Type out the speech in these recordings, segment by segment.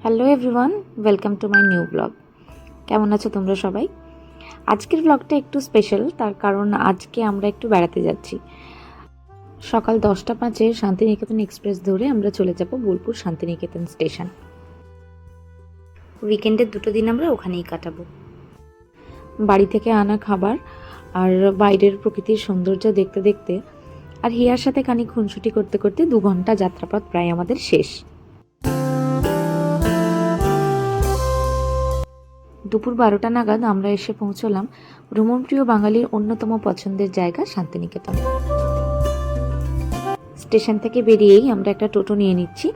Hello everyone, welcome to my new blog. কেমন আছো তোমরা সবাই? আজকের ব্লগটা একটু স্পেশাল, তার কারণ আজকে আমরা একটু বেড়াতে যাচ্ছি। সকাল 10:05 শান্তিনিকেতন এক্সপ্রেস ধরে আমরা চলে যাব বোলপুর শান্তিনিকেতন স্টেশন। উইকেন্ডের 2 দিন আমরা ওখানেই কাটাবো। বাড়ি থেকে আনা খাবার আর বাইরের প্রকৃতির সৌন্দর্য দেখতে দেখতে আর হিয়ার সাথে খানিক খুনসুটি করতে করতে 2 ঘন্টা যাত্রাপথ প্রায় আমাদের শেষ। দুপুর 12টা নাগাদ আমরা এসে পৌঁছলাম ভ্রমণপ্রিয় বাঙালির অন্যতম পছন্দের জায়গা শান্তিনিকেতন। স্টেশন থেকে বেরিয়েই আমরা একটা টোটো নিয়ে নিচ্ছি।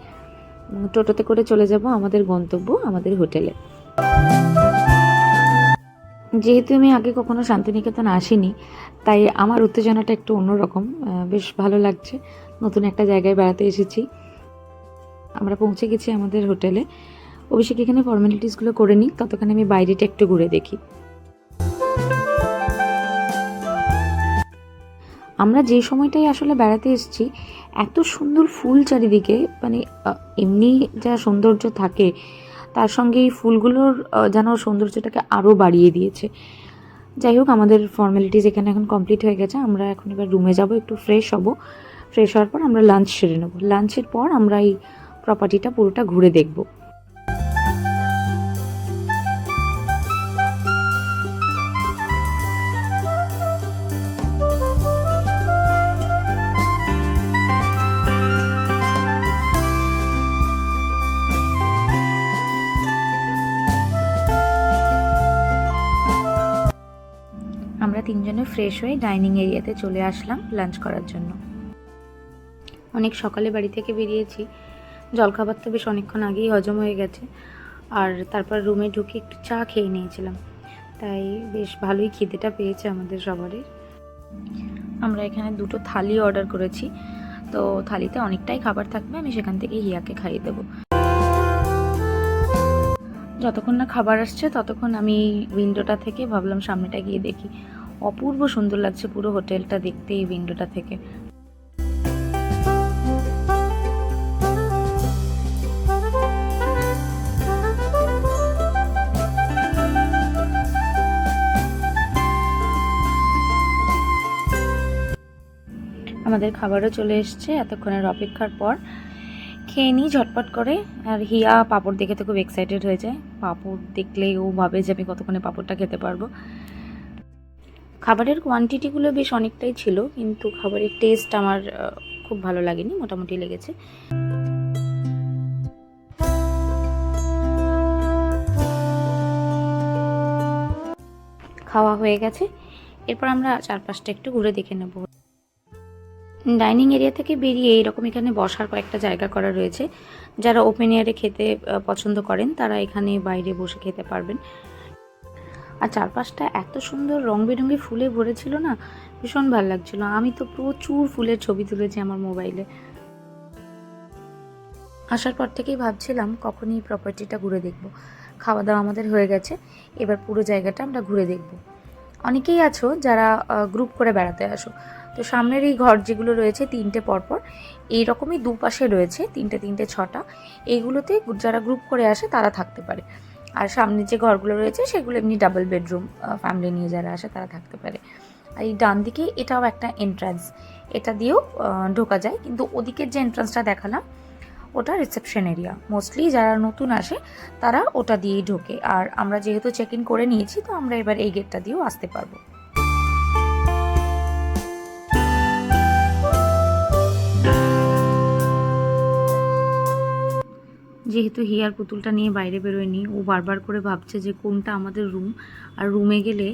টোটোতে করে চলে যাব আমাদের গন্তব্য, আমাদের হোটেলে। যেহেতু আমি আগে কখনো শান্তিনিকেতন আসিনি, তাই আমার উত্তেজনাটা একটু অন্যরকম। বেশ ভালো লাগছে, নতুন একটা জায়গায় বেড়াতে এসেছি। আমরা পৌঁছে গেছি আমাদের হোটেলে। অভিষেক এখানে ফর্মালিটিসগুলো করে নিই, ততক্ষণে আমি বাইরেটা একটু ঘুরে দেখি। আমরা যে সময়টাই আসলে বেড়াতে এসেছি, এত সুন্দর ফুল চারিদিকে, মানে এমনি যা সৌন্দর্য থাকে তার সঙ্গে এই ফুলগুলোর যেন সৌন্দর্যটাকে আরও বাড়িয়ে দিয়েছে। যাই হোক, আমাদের ফর্মালিটিস এখানে এখন কমপ্লিট হয়ে গেছে। আমরা এখন এবার রুমে যাব, একটু ফ্রেশ হব। ফ্রেশ হওয়ার পর আমরা লাঞ্চ সেরে নেব। লাঞ্চের পর আমরা এই প্রপার্টিটা পুরোটা ঘুরে দেখব। আমরা তিনজনে ফ্রেশ হয়ে ডাইনিং এরিয়াতে চলে আসলাম লাঞ্চ করার জন্য। অনেক সকালে বাড়ি থেকে বেরিয়েছি, জলখাবার তো বেশ অনেকক্ষণ আগেই হজম হয়ে গেছে। আর তারপর রুমে ঢুকে একটু চা খেয়ে নিয়েছিলাম, তাই বেশ ভালোই খিদেটা পেয়েছে আমাদের সবারই। আমরা এখানে 2টো থালি অর্ডার করেছি, তো থালিতে অনেকটাই খাবার থাকবে, আমি সেখান থেকে হিয়াকে খাইয়ে দেবো। যতক্ষণ না খাবার আসছে ততক্ষণ আমি উইন্ডোটা থেকে ভাবলাম সামনেটা গিয়ে দেখি। অপূর্ব সুন্দর লাগছে পুরো হোটেলটা দেখতে এই উইন্ডোটা থেকে। আমাদের খাবারও চলে এসছে এতক্ষণের অপেক্ষার পর। খেয়ে নিই ঝটপট করে। আর হিয়া পাঁপড় দেখে তো খুব এক্সাইটেড হয়ে যায়। পাঁপড় দেখলেই ও ভাবে যে আমি কতক্ষণে পাঁপড়টা খেতে পারবো। খাবারের কোয়ান্টিটিগুলো বেশ অনেকটাই ছিল, কিন্তু খাবারের টেস্ট আমার খুব ভালো লাগেনি, মোটামুটি লেগেছে। খাওয়া হয়ে গেছে, এরপর আমরা চারপাশটা একটু ঘুরে দেখে নেব। ডাইনিং এরিয়া থেকে বেরিয়ে এরকম এখানে বসার কয়েকটা জায়গা করা রয়েছে। যারা ওপেন এয়ারে খেতে পছন্দ করেন তারা এখানে বাইরে বসে খেতে পারবেন। আর চারপাশটা এত সুন্দর রং বেরঙের ফুলে ভরেছিল না, ভীষণ ভালো লাগছিল। আমি তো প্রচুর ফুলের ছবি তুলেছি আমার মোবাইলে। আসার পর থেকেই ভাবছিলাম কখনই এই প্রপার্টিটা ঘুরে দেখব। খাওয়া দাওয়া আমাদের হয়ে গেছে, এবার পুরো জায়গাটা আমরা ঘুরে দেখব। অনেকেই আছো যারা গ্রুপ করে বেড়াতে আসো, তো সামনের এই ঘর যেগুলো রয়েছে 3টে পরপর, এইরকমই দুপাশে রয়েছে 3টে 3টে 6টা। এইগুলোতে যারা গ্রুপ করে আসে তারা থাকতে পারে। আর সামনে যে ঘরগুলো রয়েছে সেগুলো এমনি ডাবল বেডরুম, ফ্যামিলি নিয়ে যারা আসে তারা থাকতে পারে। আর এই ডান দিকে এটাও একটা এন্ট্রান্স, এটা দিয়েও ঢোকা যায়, কিন্তু ওদিকের যে এন্ট্রান্সটা দেখালাম ওটা রিসেপশন এরিয়া। মোস্টলি যারা নতুন আসে তারা ওটা দিয়েই ঢোকে। আর আমরা যেহেতু চেক ইন করে নিয়েছি, তো আমরা এবার এই গেটটা দিয়েও আসতে পারবো। যেহেতু হিয়ার পুতুলটা নিয়ে বাইরে বেরোয়নি, ও বারবার করে ভাবছে যে কোনটা আমাদের রুম, আর রুমে গেলে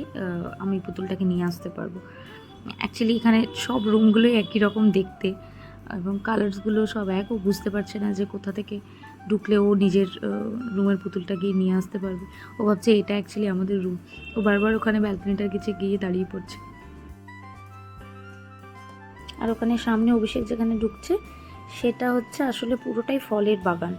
আমি পুতুলটাকে নিয়ে আসতে পারবো। অ্যাকচুয়ালি এখানে সব রুমগুলোই একই রকম দেখতে, এবং কালার্সগুলো সব এক। ও বুঝতে পারছে না যে কোথা থেকে ঢুকলে ও নিজের রুমের পুতুলটা গিয়ে নিয়ে আসতে পারবে। ও ভাবছে এটা অ্যাকচুয়ালি আমাদের রুম। ও বারবার ওখানে ব্যালকনিটার কাছে গিয়ে দাঁড়িয়ে পড়ছে। আর ওখানে সামনে অভিষেক যেখানে ঢুকছে সেটা হচ্ছে আসলে পুরোটাই ফলের বাগান।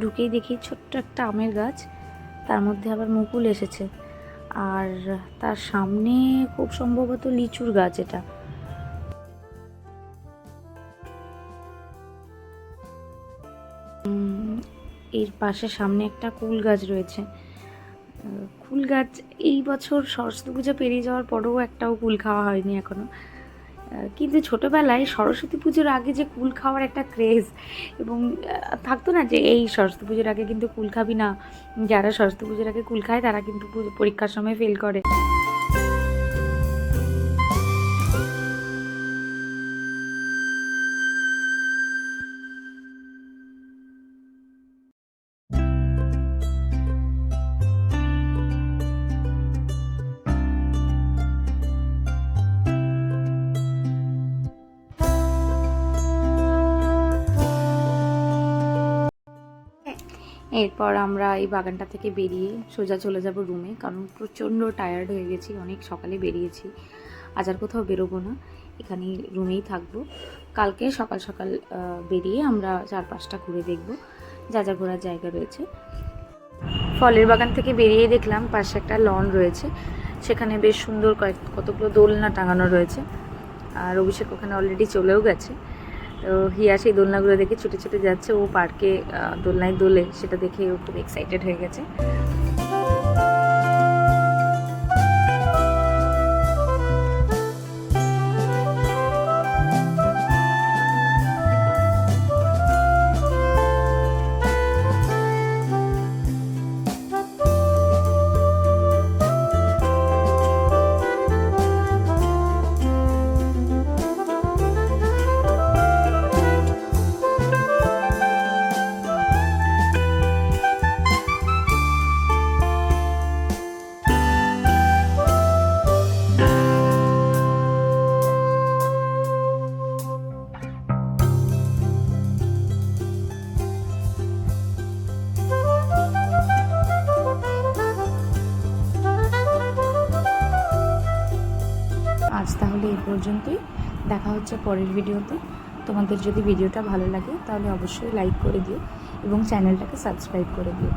ঢুকেই দেখি ছোট্ট একটা আমের গাছ, তার মধ্যে আবার মুকুল এসেছে। আর তার সামনে খুব সম্ভবত লিচুর গাছ এটা। এর পাশে সামনে একটা কুল গাছ রয়েছে। কুল গাছ এই বছর সরস্বতী পুজো পেরিয়ে যাওয়ার পরেও একটাও কুল খাওয়া হয়নি এখনও। কিন্তু ছোটোবেলায় সরস্বতী পুজোর আগে যে কুল খাওয়ার একটা ক্রেজ এবং থাকতো না যে এই সরস্বতী পুজোর আগে কিন্তু কুল খাবি না, যারা সরস্বতী পুজোর আগে কুল খায় তারা কিন্তু পরীক্ষার সময় ফেল করে। এরপর আমরা এই বাগানটা থেকে বেরিয়ে সোজা চলে যাব রুমে, কারণ প্রচণ্ড টায়ার্ড হয়ে গেছি, অনেক সকালে বেরিয়েছি। আজ আর কোথাও বেরোবো না, এখানেই রুমেই থাকবো। কালকে সকাল সকাল বেরিয়ে আমরা চারপাশটা ঘুরে দেখব, যা যা ঘোরার জায়গা রয়েছে। ফলের বাগান থেকে বেরিয়ে দেখলাম পাশে একটা লন রয়েছে, সেখানে বেশ সুন্দর কতগুলো দোলনা টাঙানো রয়েছে। আর অভিষেক ওখানে অলরেডি চলেও গেছে। তো হিয়া সেই দোলনাগুলো দেখে ছুটে ছুটে যাচ্ছে, ও পার্কে দোলনায় দোলে, সেটা দেখে ও খুব এক্সাইটেড হয়ে গেছে। আজ তাহলে এই পর্যন্তই, দেখা হচ্ছে পরের ভিডিওতে। তোমাদের যদি ভিডিওটা ভালো লাগে তাহলে অবশ্যই লাইক করে দিও এবং চ্যানেলটাকে সাবস্ক্রাইব করে দিও।